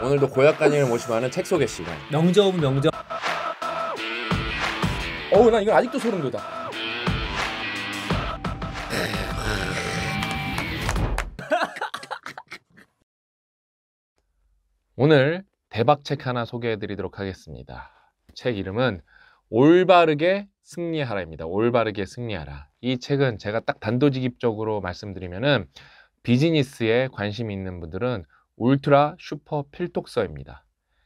오늘도 고약관님을 모시고 하는 책 소개 시간. 명저. 나 이거 아직도 소름 돋아. 오늘 대박책 하나 소개해드리도록 하겠습니다. 책 이름은 올바르게 승리하라입니다. 올바르게 승리하라. 이 책은 제가 딱 단도직입적으로 말씀드리면은 비즈니스에 관심이 있는 분들은 울트라 슈퍼 필독서입니다.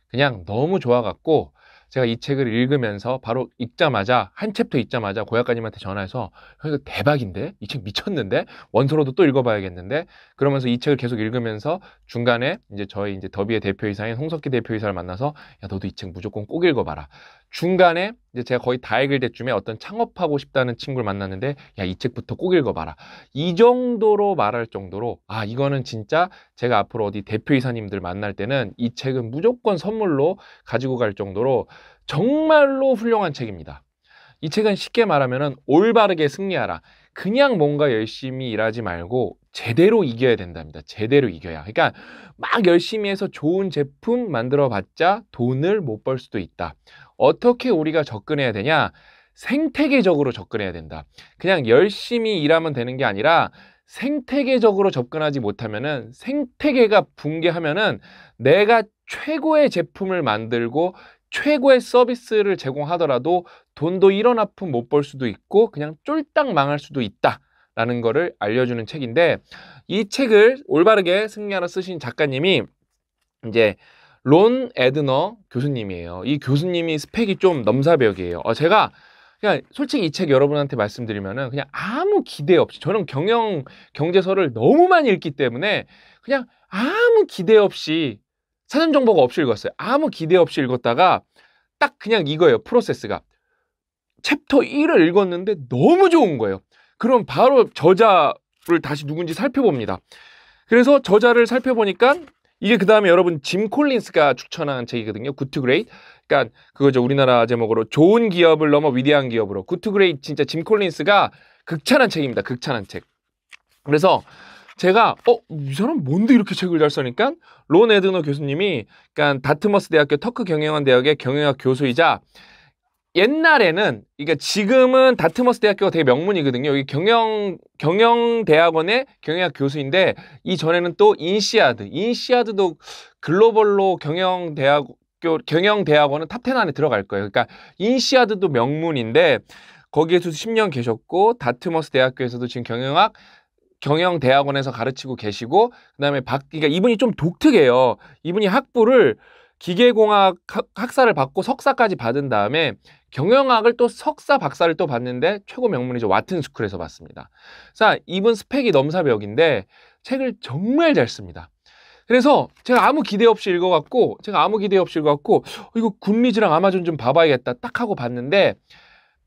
그냥 너무 좋아갖고 제가 이 책을 읽으면서 바로 읽자마자 한 챕터 읽자마자 고약가님한테 전화해서 이거 대박인데? 이 책 미쳤는데? 원서로도 또 읽어봐야겠는데? 그러면서 이 책을 계속 읽으면서 중간에 이제 저희 이제 더비의 대표이사인 홍석기 대표이사를 만나서 야 너도 이 책 무조건 꼭 읽어봐라. 중간에 이제 제가 거의 다 읽을 때쯤에 어떤 창업하고 싶다는 친구를 만났는데 야 이 책부터 꼭 읽어봐라. 이 정도로 말할 정도로 이거는 진짜 제가 앞으로 어디 대표이사님들 만날 때는 이 책은 무조건 선물로 가지고 갈 정도로 정말로 훌륭한 책입니다. 이 책은 쉽게 말하면은 올바르게 승리하라. 그냥 뭔가 열심히 일하지 말고 제대로 이겨야 된답니다. 제대로 이겨야. 그러니까 막 열심히 해서 좋은 제품 만들어 봤자 돈을 못 벌 수도 있다. 어떻게 우리가 접근해야 되냐? 생태계적으로 접근해야 된다. 그냥 열심히 일하면 되는 게 아니라 생태계적으로 접근하지 못하면은 생태계가 붕괴하면은 내가 최고의 제품을 만들고 최고의 서비스를 제공하더라도 돈도 1원 아품 못 벌 수도 있고 그냥 쫄딱 망할 수도 있다라는 거를 알려주는 책인데 이 책을 올바르게 승리하라 쓰신 작가님이 이제 론 에드너 교수님이에요. 이 교수님이 스펙이 좀 넘사벽이에요. 제가 그냥 솔직히 이 책 여러분한테 말씀드리면은 그냥 아무 기대 없이 저는 경제서를 너무 많이 읽기 때문에 그냥 아무 기대 없이 사전 정보가 없이 읽었어요. 아무 기대 없이 읽었다가 딱 그냥 이거예요. 프로세스가. 챕터 1을 읽었는데 너무 좋은 거예요. 그럼 바로 저자를 다시 누군지 살펴봅니다. 그래서 저자를 살펴보니까 이게 그 다음에 여러분 짐 콜린스가 추천한 책이거든요. 굿 투 그레이트. 그러니까 그거죠. 우리나라 제목으로 좋은 기업을 넘어 위대한 기업으로. 굿 투 그레이트 진짜 짐 콜린스가 극찬한 책입니다. 극찬한 책. 그래서 제가 이 사람 뭔데 이렇게 책을 잘 써니까 론 에드너 교수님이 그러니까 다트머스 대학교 터크 경영학 대학의 경영학 교수이자 옛날에는 그러니까 지금은 다트머스 대학교가 되게 명문이거든요. 여기 경영대학원의 경영학 교수인데 이전에는 또 인시아드도 글로벌로 경영대학원은 탑10 안에 들어갈 거예요. 그러니까 인시아드도 명문인데 거기에서 10년 계셨고 다트머스 대학교에서도 지금 경영대학원에서 가르치고 계시고 그다음에 그러니까 이분이 좀 독특해요. 이분이 학부를 기계공학 학사를 받고 석사까지 받은 다음에 경영학을 또 석사 박사를 또 받는데 최고 명문이죠. 와튼 스쿨에서 받습니다. 자, 이분 스펙이 넘사벽인데 책을 정말 잘 씁니다. 그래서 제가 아무 기대 없이 읽어갖고 이거 굿리즈랑 아마존 좀 봐봐야겠다 딱 하고 봤는데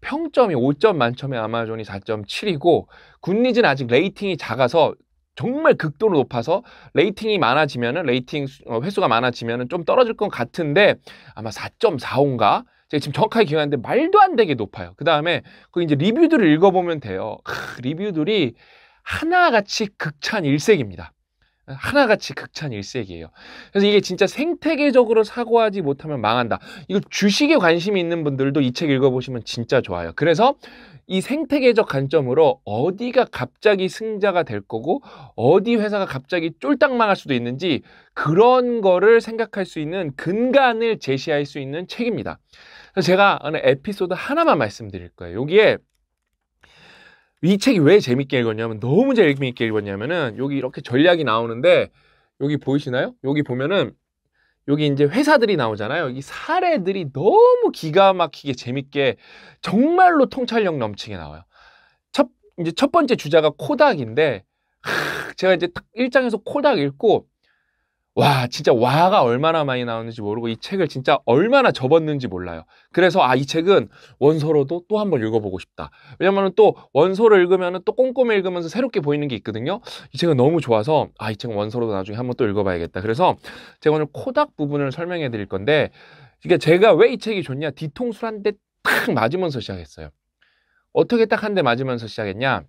평점이 5점 만점에 아마존이 4.7이고 굿리즈는 아직 레이팅이 작아서 정말 극도로 높아서 레이팅이 많아지면은 횟수가 많아지면은 좀 떨어질 것 같은데 아마 4.45인가? 제가 지금 정확하게 기억하는데 말도 안 되게 높아요. 그 다음에 그 이제 리뷰들을 읽어보면 돼요. 리뷰들이 하나같이 극찬일색입니다. 하나같이 극찬일색이에요. 그래서 이게 진짜 생태계적으로 사고하지 못하면 망한다. 이거 주식에 관심이 있는 분들도 이 책 읽어보시면 진짜 좋아요. 그래서 이 생태계적 관점으로 어디가 갑자기 승자가 될 거고 어디 회사가 갑자기 쫄딱 망할 수도 있는지 그런 거를 생각할 수 있는 근간을 제시할 수 있는 책입니다. 그래서 제가 오늘 에피소드 하나만 말씀드릴 거예요. 여기에 이 책이 왜 재밌게 읽었냐면 너무 재밌게 읽었냐면은 여기 이렇게 전략이 나오는데 여기 보이시나요? 여기 보면은 여기 이제 회사들이 나오잖아요. 이 사례들이 너무 기가 막히게 재밌게 정말로 통찰력 넘치게 나와요. 이제 첫 번째 주자가 코닥인데 제가 이제 딱 1장에서 코닥 읽고 와 진짜 와가 얼마나 많이 나오는지 모르고 이 책을 진짜 얼마나 접었는지 몰라요. 그래서 이 책은 원서로도 또 한번 읽어보고 싶다. 왜냐면 또 원서를 읽으면 또 꼼꼼히 읽으면서 새롭게 보이는 게 있거든요. 이 책은 너무 좋아서 이 책은 원서로도 나중에 한번 또 읽어봐야겠다. 그래서 제가 오늘 코닥 부분을 설명해 드릴 건데 그러니까 제가 왜 이 책이 좋냐 뒤통수를 한 대 탁 맞으면서 시작했어요. 어떻게 딱 한 대 맞으면서 시작했냐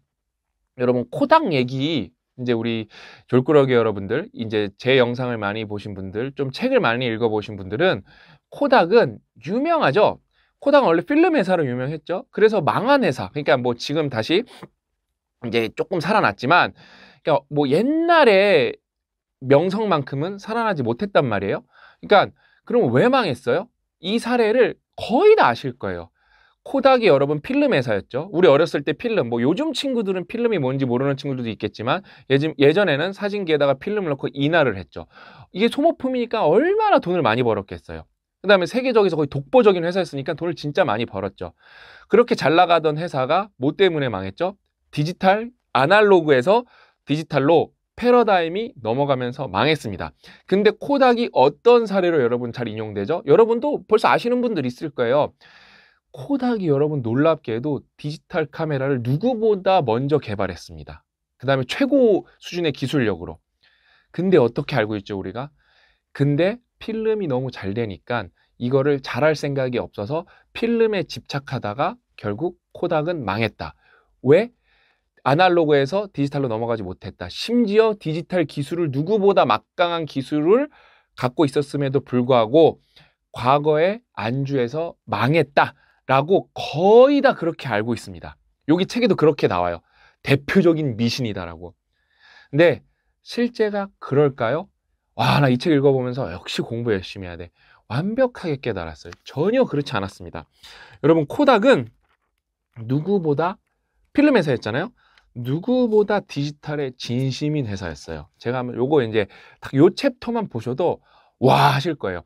여러분 코닥 얘기 이제 우리 졸꾸러기 여러분들, 이제 제 영상을 많이 보신 분들, 좀 책을 많이 읽어보신 분들은 코닥은 유명하죠. 코닥은 원래 필름 회사로 유명했죠. 그래서 망한 회사. 그러니까 뭐 지금 다시 이제 조금 살아났지만, 그러니까 뭐 옛날에 명성만큼은 살아나지 못했단 말이에요. 그러니까 그럼 왜 망했어요? 이 사례를 거의 다 아실 거예요. 코닥이 여러분 필름 회사였죠. 우리 어렸을 때 필름, 뭐 요즘 친구들은 필름이 뭔지 모르는 친구들도 있겠지만 예전에는 사진기에다가 필름을 넣고 인화를 했죠. 이게 소모품이니까 얼마나 돈을 많이 벌었겠어요. 그 다음에 세계적에서 거의 독보적인 회사였으니까 돈을 진짜 많이 벌었죠. 그렇게 잘 나가던 회사가 뭐 때문에 망했죠? 디지털, 아날로그에서 디지털로 패러다임이 넘어가면서 망했습니다. 근데 코닥이 어떤 사례로 여러분 잘 인용되죠? 여러분도 벌써 아시는 분들 있을 거예요. 코닥이 여러분 놀랍게도 디지털 카메라를 누구보다 먼저 개발했습니다. 그 다음에 최고 수준의 기술력으로. 근데 어떻게 알고 있죠, 우리가? 근데 필름이 너무 잘 되니까 이거를 잘할 생각이 없어서 필름에 집착하다가 결국 코닥은 망했다. 왜? 아날로그에서 디지털로 넘어가지 못했다. 심지어 디지털 기술을 누구보다 막강한 기술을 갖고 있었음에도 불구하고 과거에 안주해서 망했다. 라고 거의 다 그렇게 알고 있습니다. 여기 책에도 그렇게 나와요. 대표적인 미신이다라고. 근데 실제가 그럴까요? 와, 나 이 책 읽어보면서 역시 공부 열심히 해야 돼. 완벽하게 깨달았어요. 전혀 그렇지 않았습니다. 여러분, 코닥은 누구보다 필름 회사였잖아요. 누구보다 디지털에 진심인 회사였어요. 제가 한번 요거 이제 딱 요 챕터만 보셔도 와 하실 거예요.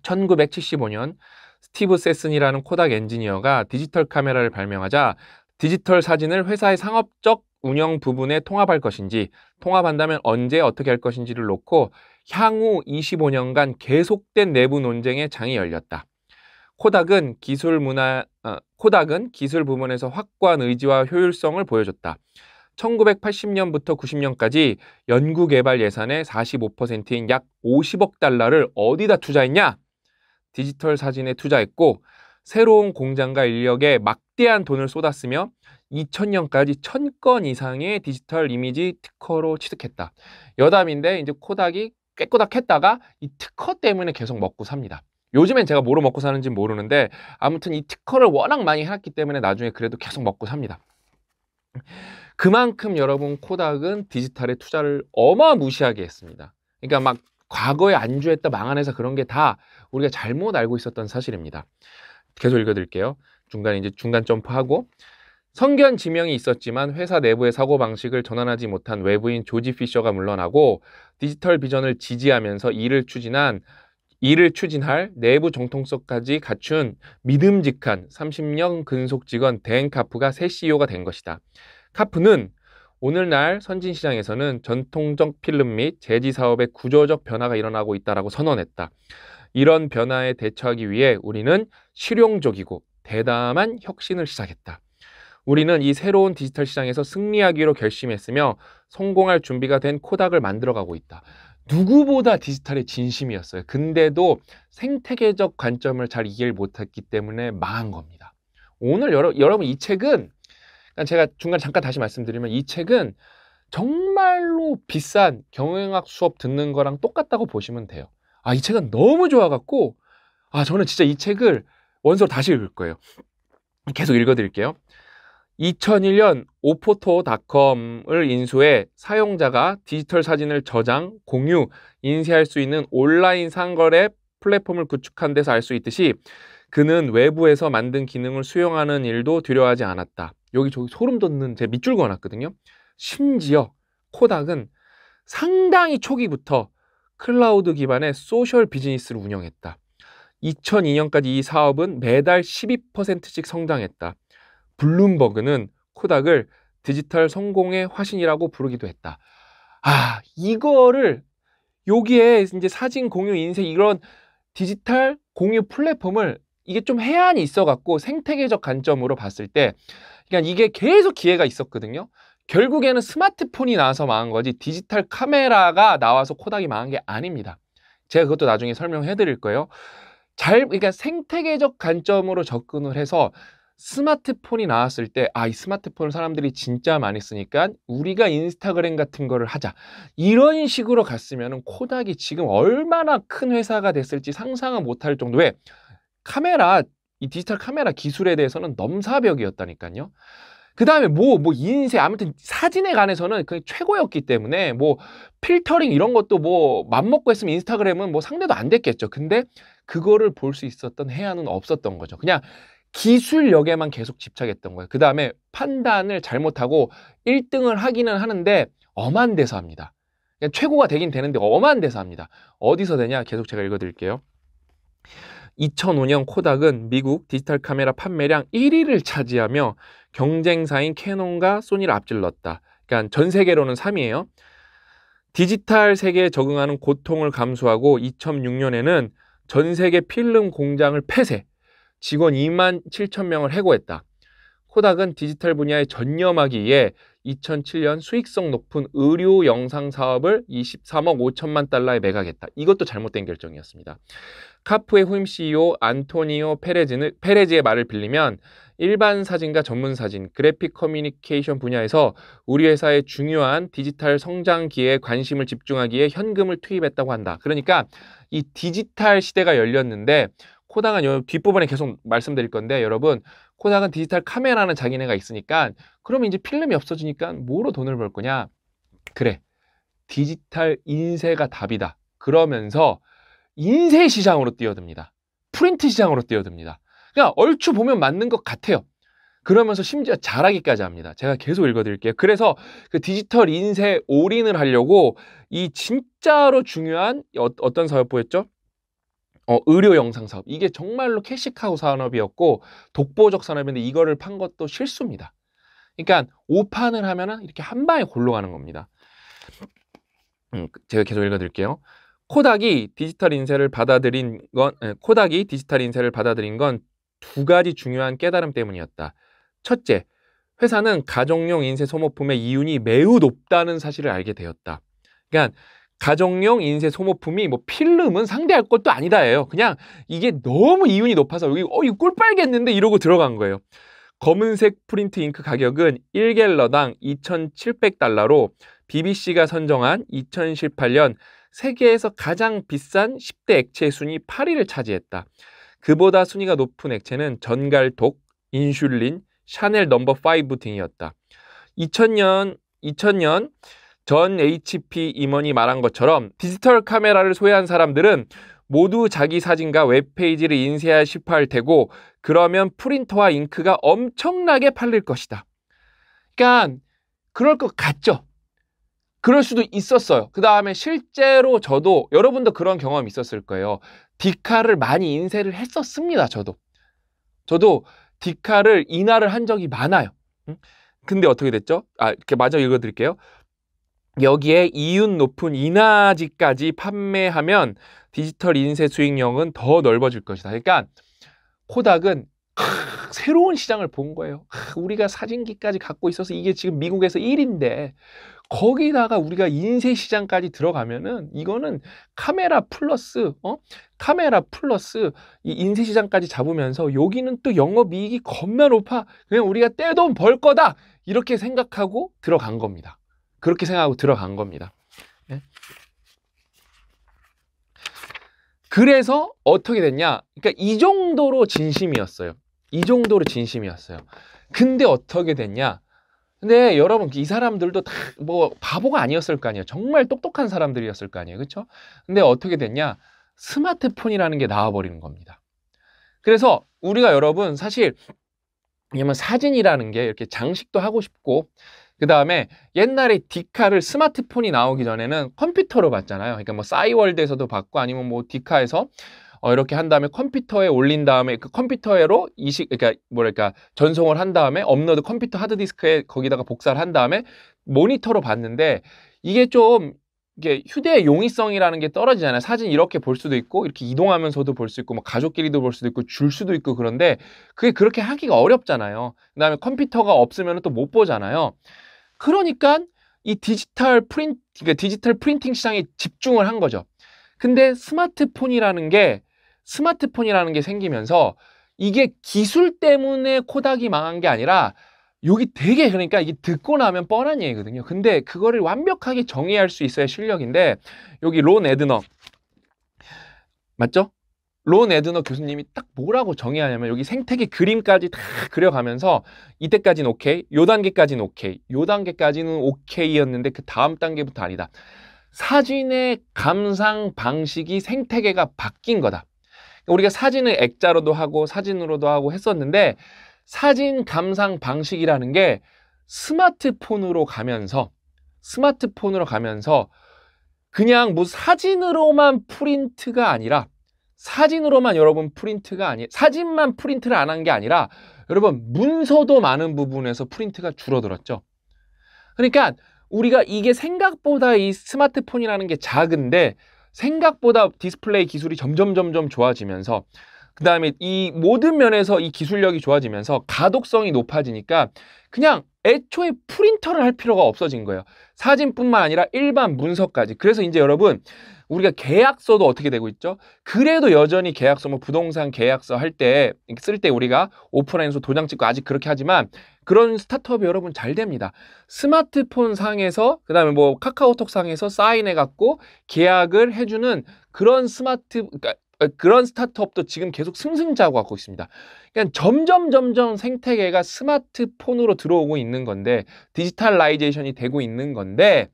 1975년 스티브 세슨이라는 코닥 엔지니어가 디지털 카메라를 발명하자 디지털 사진을 회사의 상업적 운영 부분에 통합할 것인지, 통합한다면 언제 어떻게 할 것인지를 놓고 향후 25년간 계속된 내부 논쟁의 장이 열렸다. 코닥은 기술 부문에서 확고한 의지와 효율성을 보여줬다. 1980년부터 90년까지 연구개발 예산의 45%인 약 50억 달러를 어디다 투자했냐? 디지털 사진에 투자했고 새로운 공장과 인력에 막대한 돈을 쏟았으며 2000년까지 1000건 이상의 디지털 이미지 특허로 취득했다. 여담인데 이제 코닥이 깨꼬닥했다가 이 특허 때문에 계속 먹고 삽니다. 요즘엔 제가 뭐로 먹고 사는지 모르는데 아무튼 이 특허를 워낙 많이 해놨기 때문에 나중에 그래도 계속 먹고 삽니다. 그만큼 여러분 코닥은 디지털에 투자를 어마무시하게 했습니다. 그러니까 막 과거에 안주했다 망한 회사 그런 게 다 우리가 잘못 알고 있었던 사실입니다. 계속 읽어드릴게요. 중간에 이제 중간 점프하고 성견 지명이 있었지만 회사 내부의 사고방식을 전환하지 못한 외부인 조지 피셔가 물러나고 디지털 비전을 지지하면서 이를 추진할 내부 정통성까지 갖춘 믿음직한 30년 근속 직원 댄 카프가 새 CEO가 된 것이다. 카프는 오늘날 선진시장에서는 전통적 필름 및 제지 사업의 구조적 변화가 일어나고 있다고 선언했다. 이런 변화에 대처하기 위해 우리는 실용적이고 대담한 혁신을 시작했다. 우리는 이 새로운 디지털 시장에서 승리하기로 결심했으며 성공할 준비가 된 코닥을 만들어가고 있다. 누구보다 디지털의 진심이었어요. 근데도 생태계적 관점을 잘 이해를 못했기 때문에 망한 겁니다. 오늘 여러분 이 책은 제가 중간에 잠깐 다시 말씀드리면 이 책은 정말로 비싼 경영학 수업 듣는 거랑 똑같다고 보시면 돼요. 이 책은 너무 좋아갖고 저는 진짜 이 책을 원서로 다시 읽을 거예요. 계속 읽어드릴게요. 2001년 오포토닷컴을 인수해 사용자가 디지털 사진을 저장, 공유, 인쇄할 수 있는 온라인 상거래 플랫폼을 구축한 데서 알 수 있듯이 그는 외부에서 만든 기능을 수용하는 일도 두려워하지 않았다. 여기 저기 소름 돋는 제 밑줄 그어놨거든요. 심지어 코닥은 상당히 초기부터 클라우드 기반의 소셜 비즈니스를 운영했다. 2002년까지 이 사업은 매달 12%씩 성장했다. 블룸버그는 코닥을 디지털 성공의 화신이라고 부르기도 했다. 이거를 여기에 이제 사진 공유, 인쇄 이런 디지털 공유 플랫폼을 이게 좀 해안이 있어갖고 생태계적 관점으로 봤을 때 그러니까 이게 계속 기회가 있었거든요. 결국에는 스마트폰이 나와서 망한 거지 디지털 카메라가 나와서 코닥이 망한 게 아닙니다. 제가 그것도 나중에 설명해 드릴 거예요. 그러니까 생태계적 관점으로 접근을 해서 스마트폰이 나왔을 때, 이 스마트폰을 사람들이 진짜 많이 쓰니까 우리가 인스타그램 같은 거를 하자. 이런 식으로 갔으면 코닥이 지금 얼마나 큰 회사가 됐을지 상상은 못할 정도의 이 디지털 카메라 기술에 대해서는 넘사벽이었다니까요. 그 다음에 인쇄, 아무튼 사진에 관해서는 그냥 최고였기 때문에 필터링 이런 것도 맘먹고 했으면 인스타그램은 상대도 안 됐겠죠. 근데 그거를 볼 수 있었던 해안은 없었던 거죠. 그냥 기술력에만 계속 집착했던 거예요. 그 다음에 판단을 잘못하고 1등을 하기는 하는데 엄한 데서 합니다. 그냥 최고가 되긴 되는데 엄한 데서 합니다. 어디서 되냐? 계속 제가 읽어드릴게요. 2005년 코닥은 미국 디지털 카메라 판매량 1위를 차지하며 경쟁사인 캐논과 소니를 앞질렀다. 그러니까 전 세계로는 3위예요. 디지털 세계에 적응하는 고통을 감수하고 2006년에는 전 세계 필름 공장을 폐쇄, 직원 2만 7천 명을 해고했다. 코닥은 디지털 분야에 전념하기에 2007년 수익성 높은 의료 영상 사업을 23억 5천만 달러에 매각했다. 이것도 잘못된 결정이었습니다. 카프의 후임 CEO 안토니오 페레즈의 말을 빌리면 일반 사진과 전문 사진, 그래픽 커뮤니케이션 분야에서 우리 회사의 중요한 디지털 성장기에 관심을 집중하기에 현금을 투입했다고 한다. 그러니까 이 디지털 시대가 열렸는데 코닥은 뒷부분에 계속 말씀드릴 건데 여러분, 코닥은 디지털 카메라는 자기네가 있으니까 그러면 이제 필름이 없어지니까 뭐로 돈을 벌 거냐? 그래, 디지털 인쇄가 답이다. 그러면서 인쇄 시장으로 뛰어듭니다. 프린트 시장으로 뛰어듭니다. 그냥 얼추 보면 맞는 것 같아요. 그러면서 심지어 잘하기까지 합니다. 제가 계속 읽어드릴게요. 그래서 그 디지털 인쇄 올인을 하려고 이 진짜로 중요한 어떤 사업부였죠? 의료 영상 사업. 이게 정말로 캐시카우 산업이었고 독보적 산업인데 이거를 판 것도 실수입니다. 그러니까 오판을 하면은 이렇게 한 방에 골로 가는 겁니다. 제가 계속 읽어드릴게요. 코닥이 디지털 인쇄를 받아들인 건 두 가지 중요한 깨달음 때문이었다. 첫째, 회사는 가정용 인쇄 소모품의 이윤이 매우 높다는 사실을 알게 되었다. 그러니까 가정용 인쇄 소모품이 필름은 상대할 것도 아니다예요. 그냥 이게 너무 이윤이 높아서 이거 꿀 빨겠는데 이러고 들어간 거예요. 검은색 프린트 잉크 가격은 1갤러당 2,700달러로 BBC가 선정한 2018년 세계에서 가장 비싼 10대 액체 순위 8위를 차지했다. 그보다 순위가 높은 액체는 전갈톡, 인슐린, 샤넬 넘버 5 등이었다. 2000년 전 HP 임원이 말한 것처럼 디지털 카메라를 소유한 사람들은 모두 자기 사진과 웹페이지를 인쇄해야 싶어할 테고 그러면 프린터와 잉크가 엄청나게 팔릴 것이다. 그러니까 그럴 것 같죠? 그럴 수도 있었어요. 그 다음에 실제로 저도 여러분도 그런 경험이 있었을 거예요. 디카를 많이 인쇄를 했었습니다. 저도 디카를 인화를 한 적이 많아요. 근데 어떻게 됐죠? 이렇게 마저 읽어드릴게요. 여기에 이윤 높은 인화지까지 판매하면 디지털 인쇄 수익량은 더 넓어질 것이다. 그러니까 코닥은 새로운 시장을 본 거예요. 우리가 사진기까지 갖고 있어서 이게 지금 미국에서 1인데 거기다가 우리가 인쇄 시장까지 들어가면은 이거는 카메라 플러스 이 인쇄 시장까지 잡으면서 여기는 또 영업이익이 겁나 높아. 그냥 우리가 떼돈 벌 거다. 이렇게 생각하고 들어간 겁니다. 그렇게 생각하고 들어간 겁니다. 네? 그래서 어떻게 됐냐? 그러니까 이 정도로 진심이었어요. 근데 어떻게 됐냐? 근데 여러분, 이 사람들도 다 바보가 아니었을 거 아니에요. 정말 똑똑한 사람들이었을 거 아니에요. 그렇죠? 근데 어떻게 됐냐? 스마트폰이라는 게 나와버리는 겁니다. 그래서 우리가 여러분 사실 왜냐면 사진이라는 게 이렇게 장식도 하고 싶고 그 다음에 옛날에 디카를 스마트폰이 나오기 전에는 컴퓨터로 봤잖아요. 그러니까 싸이월드에서도 봤고 아니면 디카에서 이렇게 한 다음에 컴퓨터에 올린 다음에 그 컴퓨터로 그러니까 전송을 한 다음에 업로드 컴퓨터 하드디스크에 거기다가 복사를 한 다음에 모니터로 봤는데 이게 좀 이게 휴대의 용이성이라는 게 떨어지잖아요. 사진 이렇게 볼 수도 있고 이렇게 이동하면서도 볼 수 있고 가족끼리도 볼 수도 있고 줄 수도 있고 그런데 그게 그렇게 하기가 어렵잖아요. 그다음에 컴퓨터가 없으면 또 못 보잖아요. 그러니까 이 디지털 프린팅 시장에 집중을 한 거죠. 근데 스마트폰이라는 게 생기면서 이게 기술 때문에 코닥이 망한 게 아니라 여기 되게 그러니까 이게 듣고 나면 뻔한 얘기거든요. 근데 그거를 완벽하게 정의할 수 있어야 실력인데 여기 론 에드너 맞죠? 론 에드너 교수님이 딱 뭐라고 정의하냐면 여기 생태계 그림까지 다 그려가면서 이때까지는 오케이, 요 단계까지는 오케이, 요 단계까지는 오케이였는데 그 다음 단계부터 아니다. 사진의 감상 방식이 생태계가 바뀐 거다. 우리가 사진을 액자로도 하고 사진으로도 하고 했었는데 사진 감상 방식이라는 게 스마트폰으로 가면서 그냥 뭐 사진으로만 프린트가 아니라 사진으로만 여러분 프린트가 아니 사진만 프린트를 안 한 게 아니라 여러분 문서도 많은 부분에서 프린트가 줄어들었죠. 그러니까 우리가 이게 생각보다 이 스마트폰이라는 게 작은데 생각보다 디스플레이 기술이 점점 좋아지면서 그 다음에 이 모든 면에서 이 기술력이 좋아지면서 가독성이 높아지니까 그냥 애초에 프린터를 할 필요가 없어진 거예요. 사진뿐만 아니라 일반 문서까지. 그래서 이제 여러분 우리가 계약서도 어떻게 되고 있죠? 그래도 여전히 계약서, 뭐 부동산 계약서 할 때, 쓸 때 우리가 오프라인에서 도장 찍고 아직 그렇게 하지만 그런 스타트업이 여러분 잘 됩니다. 스마트폰 상에서, 그 다음에 뭐 카카오톡 상에서 사인해갖고 계약을 해주는 그런 그런 스타트업도 지금 계속 승승장구하고 있습니다. 그러니까 점점 생태계가 스마트폰으로 들어오고 있는 건데, 디지털라이제이션이 되고 있는 건데,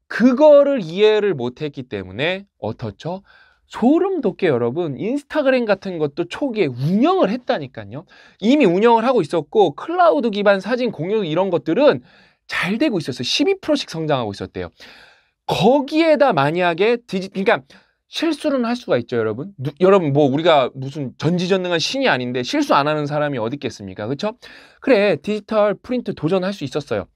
그거를 이해를 못했기 때문에 어떻죠? 소름 돋게 여러분 인스타그램 같은 것도 초기에 운영을 했다니까요. 이미 운영을 하고 있었고 클라우드 기반 사진 공유 이런 것들은 잘 되고 있었어요. 12%씩 성장하고 있었대요. 거기에다 만약에 그러니까 실수는 할 수가 있죠, 여러분. 여러분 뭐 우리가 무슨 전지전능한 신이 아닌데 실수 안 하는 사람이 어디 있겠습니까? 그렇죠? 그래, 디지털 프린트 도전할 수 있었어요.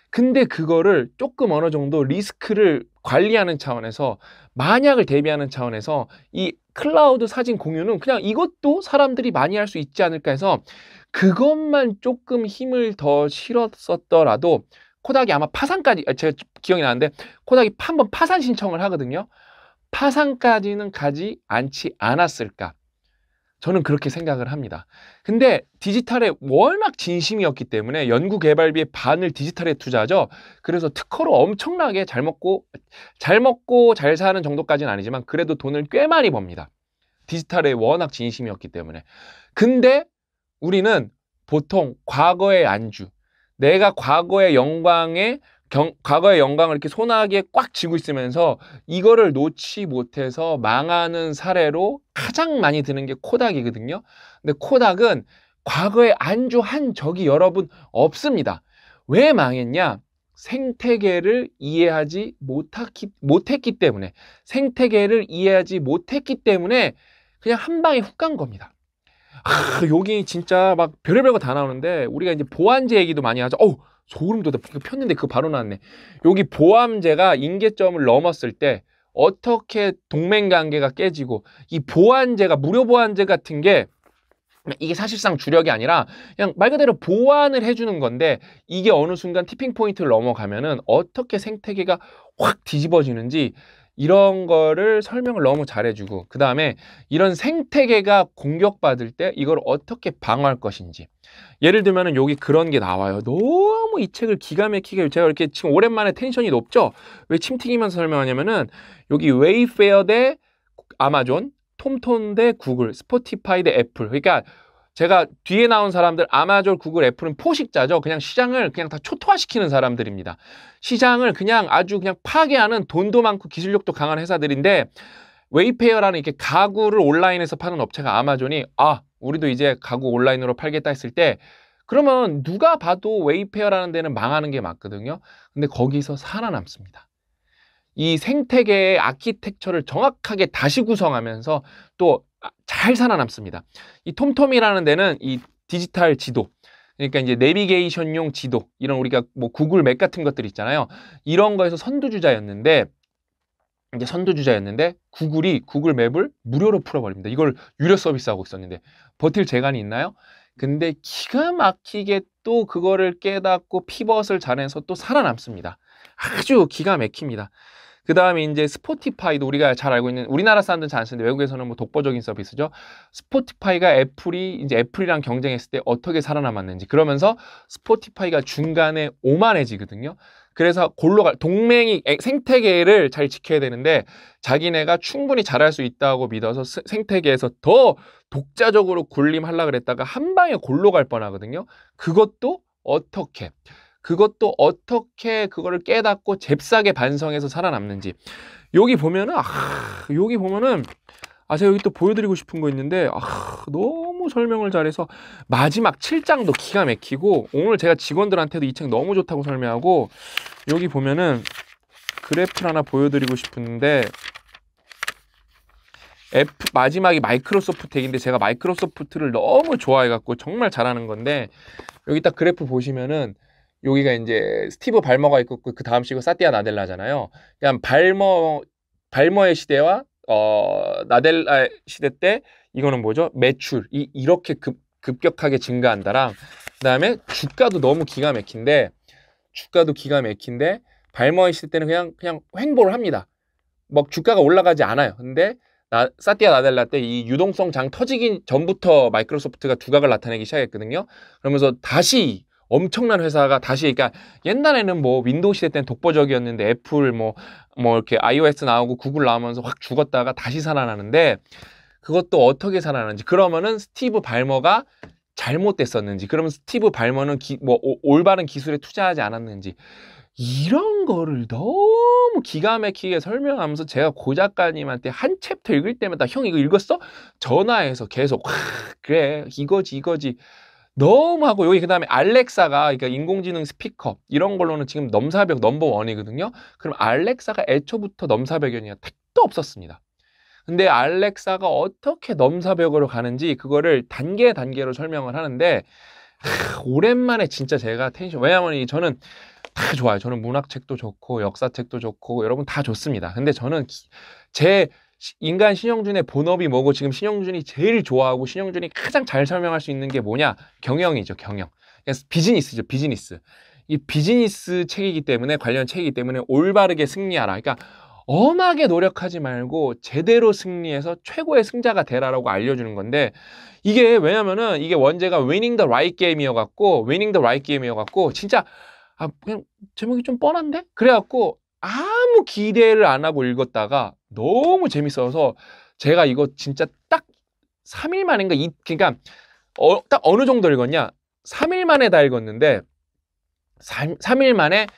근데 그거를 조금 어느 정도 리스크를 관리하는 차원에서 만약을 대비하는 차원에서 이 클라우드 사진 공유는 그냥 이것도 사람들이 많이 할 수 있지 않을까 해서 그것만 조금 힘을 더 실었었더라도 코닥이 아마 파산까지 제가 기억이 나는데 코닥이 한번 파산 신청을 하거든요. 파산까지는 가지 않지 않았을까? 저는 그렇게 생각을 합니다. 근데 디지털에 워낙 진심이었기 때문에 연구 개발비의 반을 디지털에 투자하죠. 그래서 특허로 엄청나게 잘 먹고 잘 사는 정도까지는 아니지만 그래도 돈을 꽤 많이 법니다. 디지털에 워낙 진심이었기 때문에. 근데 우리는 보통 과거의 안주, 내가 과거의 영광을 이렇게 소나기에 꽉 쥐고 있으면서 이거를 놓지 못해서 망하는 사례로 가장 많이 드는 게 코닥이거든요. 근데 코닥은 과거에 안주한 적이 여러분 없습니다. 왜 망했냐? 생태계를 이해하지 못했기 때문에 그냥 한 방에 훅 간 겁니다. 여기 진짜 막 별의별 거 다 나오는데 우리가 이제 보안제 얘기도 많이 하죠. 소름 돋아. 폈는데 그거 바로 나왔네. 여기 보안제가 인계점을 넘었을 때 어떻게 동맹관계가 깨지고 이 보안제가 무료 보안제 같은 게 이게 사실상 주력이 아니라 그냥 말 그대로 보완을 해주는 건데 이게 어느 순간 티핑 포인트를 넘어가면은 어떻게 생태계가 확 뒤집어지는지 이런 거를 설명을 너무 잘해주고 그 다음에 이런 생태계가 공격받을 때 이걸 어떻게 방어할 것인지 예를 들면은 여기 그런 게 나와요. 너무 이 책을 기가 막히게 제가 이렇게 지금 오랜만에 텐션이 높죠? 왜 침튀기면서 설명하냐면은 여기 웨이페어 대 아마존, 톰톰 대 구글, 스포티파이 대 애플. 그러니까 제가 뒤에 나온 사람들 아마존, 구글, 애플은 포식자죠. 그냥 시장을 그냥 다 초토화시키는 사람들입니다. 시장을 그냥 아주 그냥 파괴하는 돈도 많고 기술력도 강한 회사들인데 웨이페어라는 이렇게 가구를 온라인에서 파는 업체가 아마존이 우리도 이제 가구 온라인으로 팔겠다 했을 때 그러면 누가 봐도 웨이페어라는 데는 망하는 게 맞거든요. 근데 거기서 살아남습니다. 이 생태계의 아키텍처를 정확하게 다시 구성하면서 또 잘 살아남습니다. 이 톰톰이라는 데는 이 디지털 지도, 그러니까 이제 내비게이션용 지도, 이런 우리가 뭐 구글 맵 같은 것들 있잖아요. 이런 거에서 선두주자였는데 구글이 구글 맵을 무료로 풀어버립니다. 이걸 유료 서비스하고 있었는데 버틸 재간이 있나요? 근데 기가 막히게 또 그거를 깨닫고 피벗을 잘해서 또 살아남습니다. 아주 기가 막힙니다. 그 다음에 이제 스포티파이도 우리가 잘 알고 있는, 우리나라 사람들은 잘 안 쓰는데 외국에서는 뭐 독보적인 서비스죠. 스포티파이가 애플이랑 경쟁했을 때 어떻게 살아남았는지, 그러면서 스포티파이가 중간에 오만해지거든요. 그래서 동맹이 생태계를 잘 지켜야 되는데 자기네가 충분히 잘할 수 있다고 믿어서 생태계에서 더 독자적으로 군림하려고 그랬다가 한 방에 골로 갈 뻔하거든요. 그것도 어떻게 그거를 깨닫고 잽싸게 반성해서 살아남는지. 여기 보면은 제가 여기 또 보여드리고 싶은 거 있는데 너무 설명을 잘해서 마지막 7장도 기가 막히고, 오늘 제가 직원들한테도 이 책 너무 좋다고 설명하고, 여기 보면은 그래프를 하나 보여드리고 싶은데, 마지막이 마이크로소프트 얘기인데 제가 마이크로소프트를 너무 좋아해갖고 정말 잘하는 건데, 여기 딱 그래프 보시면은 여기가 이제 스티브 발머가 있고 그 다음 시가 사티아 나델라잖아요. 그냥 발머의 시대와 나델라 시대 때 이거는 뭐죠? 매출 이렇게 급격하게 증가한다랑, 그다음에 주가도 너무 기가 막힌데 발머의 시대 때는 그냥 횡보를 합니다. 뭐 주가가 올라가지 않아요. 근데 사티아 나델라 때 이 유동성 장 터지기 전부터 마이크로소프트가 두각을 나타내기 시작했거든요. 그러면서 다시 엄청난 회사가 그러니까 옛날에는 뭐 윈도우 시대 때는 독보적이었는데 애플 뭐 이렇게 iOS 나오고 구글 나오면서 확 죽었다가 다시 살아나는데, 그것도 어떻게 살아나는지, 그러면은 스티브 발머가 잘못됐었는지, 그러면 스티브 발머는 올바른 기술에 투자하지 않았는지, 이런 거를 너무 기가 막히게 설명하면서 제가 고 작가님한테 한 챕터 읽을 때마다 형 이거 읽었어? 전화해서 계속 그래 이거지 너무 하고, 여기 그 다음에 알렉사가, 그러니까 인공지능 스피커 이런 걸로는 지금 넘사벽 넘버1이거든요. 그럼 알렉사가 애초부터 넘사벽이냐? 택도 없었습니다. 근데 알렉사가 어떻게 넘사벽으로 가는지 그거를 단계로 설명을 하는데, 오랜만에 진짜 제가 왜냐면 저는 다 좋아요. 저는 문학책도 좋고 역사책도 좋고 여러분 다 좋습니다. 근데 저는 제 인간 신영준의 본업이 뭐고, 지금 신영준이 제일 좋아하고 신영준이 가장 잘 설명할 수 있는 게 뭐냐? 경영이죠, 경영. 비즈니스죠, 비즈니스. 이 비즈니스 책이기 때문에, 관련 책이기 때문에 올바르게 승리하라. 그러니까 엄하게 노력하지 말고 제대로 승리해서 최고의 승자가 되라라고 알려주는 건데, 이게 왜냐면은 이게 원제가 Winning the Right Game이어갖고 진짜 그냥 제목이 좀 뻔한데? 그래갖고 아무 기대를 안 하고 읽었다가 너무 재밌어서 제가 이거 진짜 딱 3일 만인가 그러니까 딱 어느 정도 읽었냐? 3일 만에 다 읽었는데 3일 만에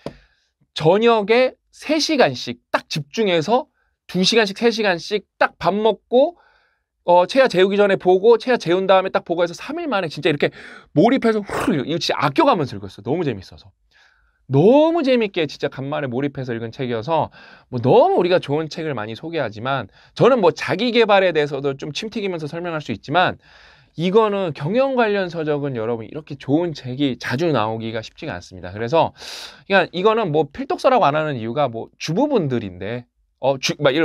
저녁에 3시간씩 딱 집중해서 2시간씩 3시간씩 딱 밥 먹고 체야 재우기 전에 보고 체야 재운 다음에 딱 보고 해서 3일 만에 진짜 이렇게 몰입해서 이거 진짜 아껴가면서 읽었어요. 너무 재밌어서. 너무 재밌게 진짜 간만에 몰입해서 읽은 책이어서, 뭐 너무 우리가 좋은 책을 많이 소개하지만, 저는 뭐 자기 개발에 대해서도 좀 침 튀기면서 설명할 수 있지만, 이거는 경영 관련 서적은 여러분 이렇게 좋은 책이 자주 나오기가 쉽지가 않습니다. 그래서 그냥 이거는 뭐 필독서라고 안 하는 이유가 뭐 주부분들인데,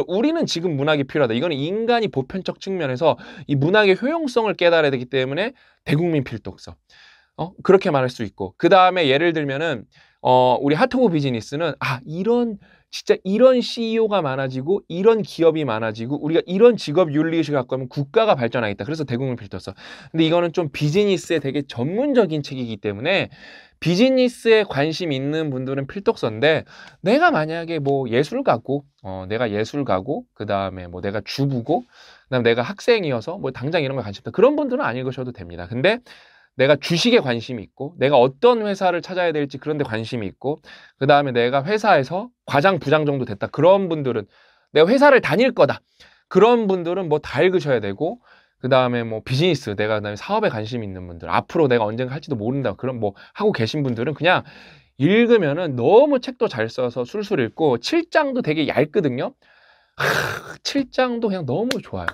우리는 지금 문학이 필요하다. 이거는 인간이 보편적 측면에서 이 문학의 효용성을 깨달아야 되기 때문에 대국민 필독서. 그렇게 말할 수 있고, 그 다음에 예를 들면은 우리 하트 오브 비즈니스는 진짜 이런 CEO가 많아지고 이런 기업이 많아지고 우리가 이런 직업 윤리의식을 갖고 하면 국가가 발전하겠다. 그래서 대국민 필독서. 근데 이거는 좀 비즈니스에 되게 전문적인 책이기 때문에 비즈니스에 관심 있는 분들은 필독서인데, 내가 만약에 뭐 예술가고 그 다음에 뭐 내가 주부고 그 다음에 내가 학생이어서 뭐 당장 이런 거 관심 없다, 그런 분들은 안 읽으셔도 됩니다. 근데 내가 주식에 관심이 있고 내가 어떤 회사를 찾아야 될지 그런 데 관심이 있고, 그 다음에 내가 회사에서 과장 부장 정도 됐다, 그런 분들은 내가 회사를 다닐 거다, 그런 분들은 뭐 다 읽으셔야 되고, 그 다음에 뭐 비즈니스, 그다음에 사업에 관심 있는 분들, 앞으로 내가 언젠가 할지도 모른다, 그런 뭐 하고 계신 분들은 그냥 읽으면은 너무 책도 잘 써서 술술 읽고, 7장도 되게 얇거든요. 7장도 그냥 너무 좋아요.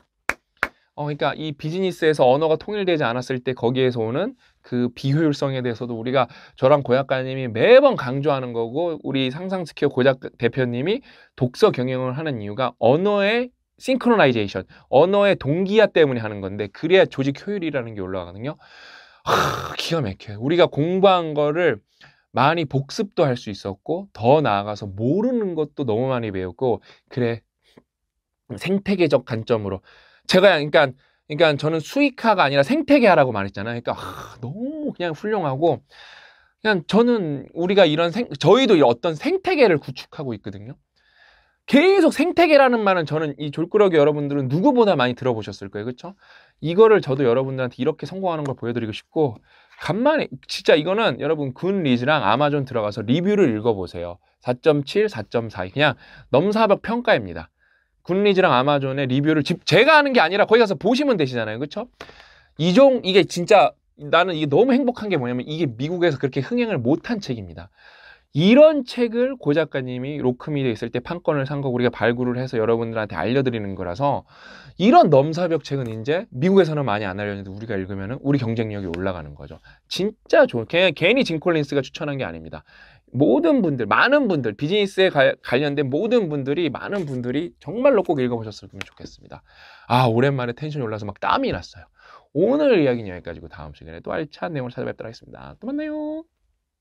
그러니까 이 비즈니스에서 언어가 통일되지 않았을 때 거기에서 오는 그 비효율성에 대해서도 우리가, 저랑 고 작가님이 매번 강조하는 거고, 우리 상상스퀘어 고 대표님이 독서 경영을 하는 이유가 언어의 싱크로나이제이션, 언어의 동기화 때문에 하는 건데, 그래야 조직 효율이라는 게 올라가거든요. 기가 막혀요. 우리가 공부한 거를 많이 복습도 할 수 있었고 더 나아가서 모르는 것도 너무 많이 배웠고 그래 생태계적 관점으로 제가 그러니까 저는 수익화가 아니라 생태계화라고 말했잖아요. 그러니까 너무 그냥 훌륭하고 그냥 저는 우리가 저희도 어떤 생태계를 구축하고 있거든요. 계속 생태계라는 말은 저는 이 졸꾸러기 여러분들은 누구보다 많이 들어보셨을 거예요. 그렇죠? 이거를 저도 여러분들한테 이렇게 성공하는 걸 보여드리고 싶고 간만에 진짜 이거는 여러분 굿리즈랑 아마존 들어가서 리뷰를 읽어보세요. 4.7, 4.4 그냥 넘사벽 평가입니다. 굿리즈랑 아마존의 리뷰를 제가 하는 게 아니라 거기 가서 보시면 되시잖아요. 그렇죠? 이게 진짜 나는 이게 너무 행복한 게 뭐냐면 이게 미국에서 그렇게 흥행을 못한 책입니다. 이런 책을 고 작가님이 로크미드에 있을 때 판권을 산 거 우리가 발굴을 해서 여러분들한테 알려드리는 거라서 이런 넘사벽 책은 이제 미국에서는 많이 안 알려졌는데 우리가 읽으면 우리 경쟁력이 올라가는 거죠. 진짜 좋은 괜히 짐 콜린스가 추천한 게 아닙니다. 모든 분들, 많은 분들, 비즈니스에 관련된 모든 분들이 많은 분들이 정말로 꼭 읽어보셨으면 좋겠습니다. 아, 오랜만에 텐션이 올라서 막 땀이 났어요. 오늘 이야기는 여기까지고 다음 시간에 또 알찬 내용을 찾아뵙도록 하겠습니다. 또 만나요.